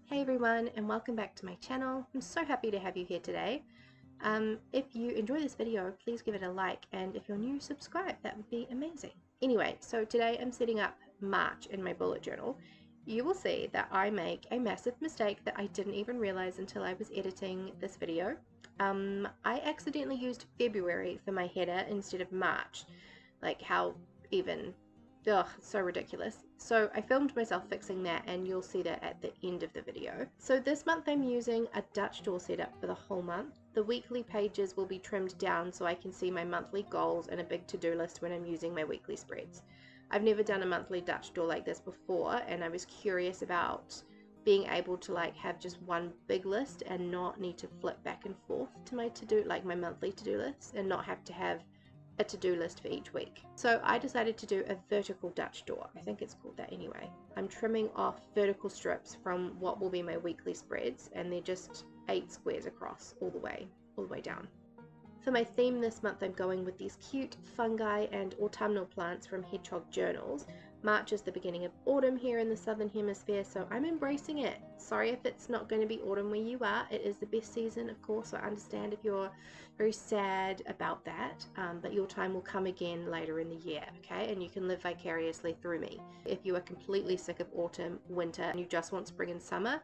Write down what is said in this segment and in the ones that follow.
Hey everyone, and welcome back to my channel. I'm so happy to have you here today. If you enjoy this video, please give it a like, and if you're new, subscribe. That would be amazing. Anyway, so today I'm setting up March in my bullet journal. You will see that I make a massive mistake that I didn't even realize until I was editing this video. I accidentally used February for my header instead of March. Like, how even... Ugh, so ridiculous. So I filmed myself fixing that, and you'll see that at the end of the video. So this month I'm using a Dutch door setup for the whole month. The weekly pages will be trimmed down so I can see my monthly goals and a big to-do list when I'm using my weekly spreads. I've never done a monthly Dutch door like this before, and I was curious about being able to have just one big list and not need to flip back and forth to my to-do, like my monthly to-do list, and not have to have a to-do list for each week. So I decided to do a vertical Dutch door. I think it's called that anyway. I'm trimming off vertical strips from what will be my weekly spreads, and they're just 8 squares across all the way down. For my theme this month, I'm going with these cute fungi and autumnal plants from Hedgehog Journals. March is the beginning of autumn here in the southern hemisphere, so I'm embracing it. Sorry if it's not going to be autumn where you are. It is the best season, of course, so I understand if you're very sad about that, but your time will come again later in the year, okay? And you can live vicariously through me. If you are completely sick of autumn, winter, and you just want spring and summer,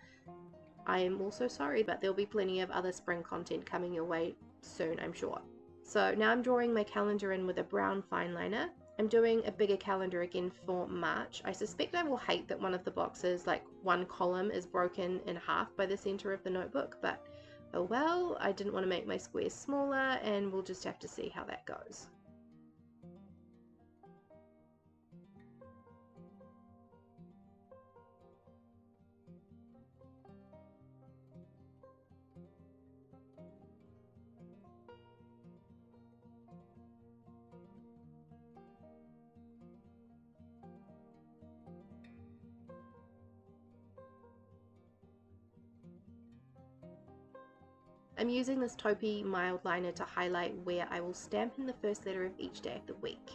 I am also sorry, but there'll be plenty of other spring content coming your way soon, I'm sure. So now I'm drawing my calendar in with a brown fine liner. I'm doing a bigger calendar again for March. I suspect I will hate that one of the boxes, like one column, is broken in half by the center of the notebook, but oh well, I didn't want to make my squares smaller, and we'll just have to see how that goes. I'm using this taupey mild liner to highlight where I will stamp in the first letter of each day of the week.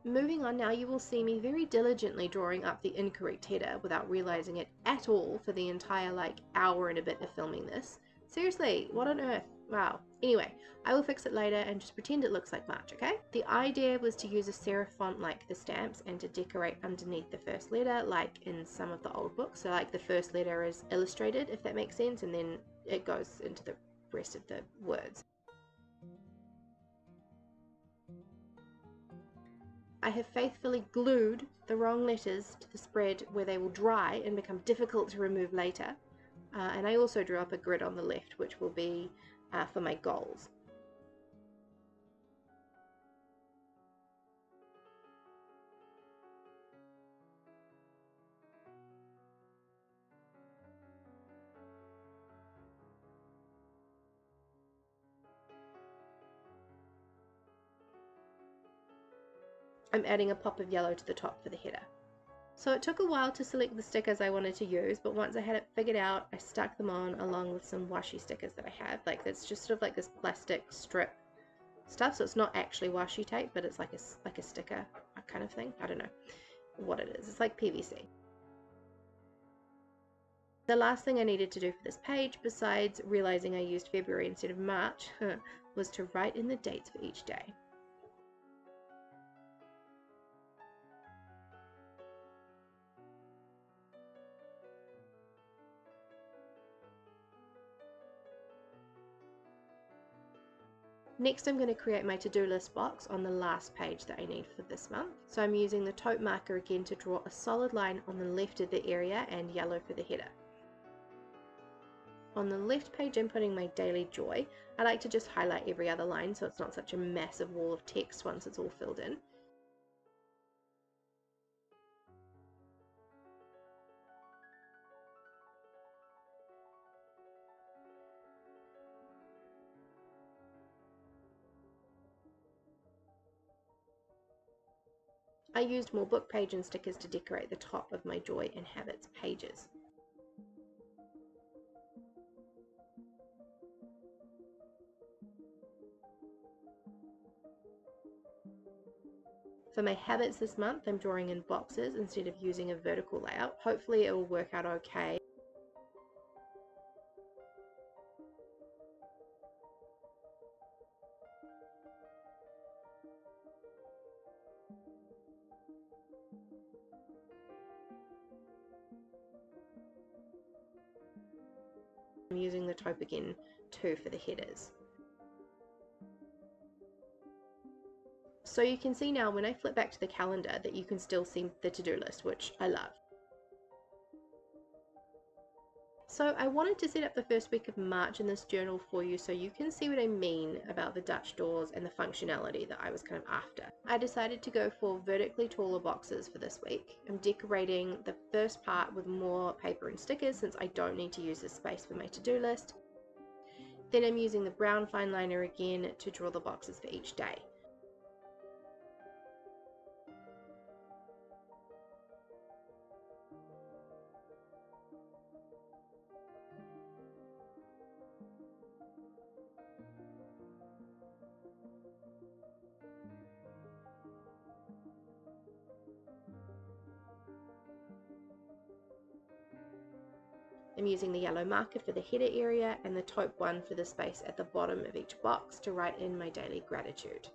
Moving on now, you will see me very diligently drawing up the incorrect header without realizing it at all for the entire hour and a bit of filming this. Seriously, what on earth? Wow. Anyway, I will fix it later and just pretend it looks like March, okay? The idea was to use a serif font like the stamps and to decorate underneath the first letter like in some of the old books. So the first letter is illustrated, if that makes sense, and then it goes into the rest of the words. I have faithfully glued the wrong letters to the spread where they will dry and become difficult to remove later. And I also drew up a grid on the left, which will be for my goals. I'm adding a pop of yellow to the top for the header. So it took a while to select the stickers I wanted to use, but once I had it figured out, I stuck them on along with some washi stickers that I have. It's just sort of this plastic strip stuff, so it's not actually washi tape, but it's like a sticker kind of thing. I don't know what it is. It's like PVC. The last thing I needed to do for this page, besides realizing I used February instead of March, was to write in the dates for each day. Next, I'm going to create my to-do list box on the last page that I need for this month. So I'm using the taupe marker again to draw a solid line on the left of the area and yellow for the header. On the left page, I'm putting my daily joy. I like to just highlight every other line so it's not such a massive wall of text once it's all filled in. I used more book page and stickers to decorate the top of my Joy and Habits pages. For my habits this month, I'm drawing in boxes instead of using a vertical layout. Hopefully it will work out okay. I'm using the taupe again too for the headers. So you can see now when I flip back to the calendar that you can still see the to-do list, which I love. So I wanted to set up the first week of March in this journal for you so you can see what I mean about the Dutch doors and the functionality that I was kind of after. I decided to go for vertically taller boxes for this week. I'm decorating the first part with more paper and stickers since I don't need to use this space for my to-do list. Then I'm using the brown fine liner again to draw the boxes for each day. I'm using the yellow marker for the header area and the taupe one for the space at the bottom of each box to write in my daily gratitude.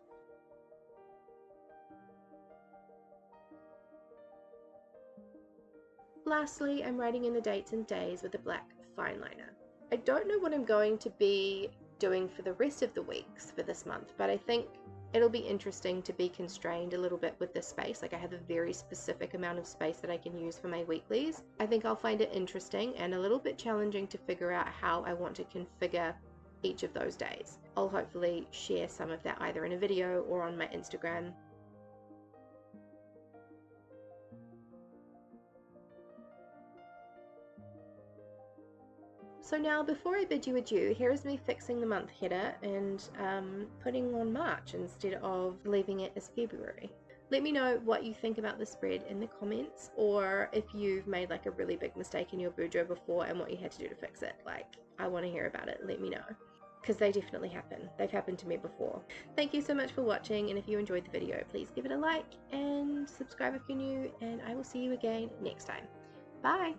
Lastly, I'm writing in the dates and days with the black fine liner. I don't know what I'm going to be doing for the rest of the weeks for this month, but I think it'll be interesting to be constrained a little bit with this space. Like I have a very specific amount of space that I can use for my weeklies. I think I'll find it interesting and a little bit challenging to figure out how I want to configure each of those days. I'll hopefully share some of that either in a video or on my Instagram. So now, before I bid you adieu, here is me fixing the month header and putting on March instead of leaving it as February. Let me know what you think about the spread in the comments, or if you've made like a really big mistake in your Boudreaux before and what you had to do to fix it. Like, I want to hear about it. Let me know, because they definitely happen. They've happened to me before. Thank you so much for watching, and if you enjoyed the video, please give it a like and subscribe if you're new, and I will see you again next time. Bye!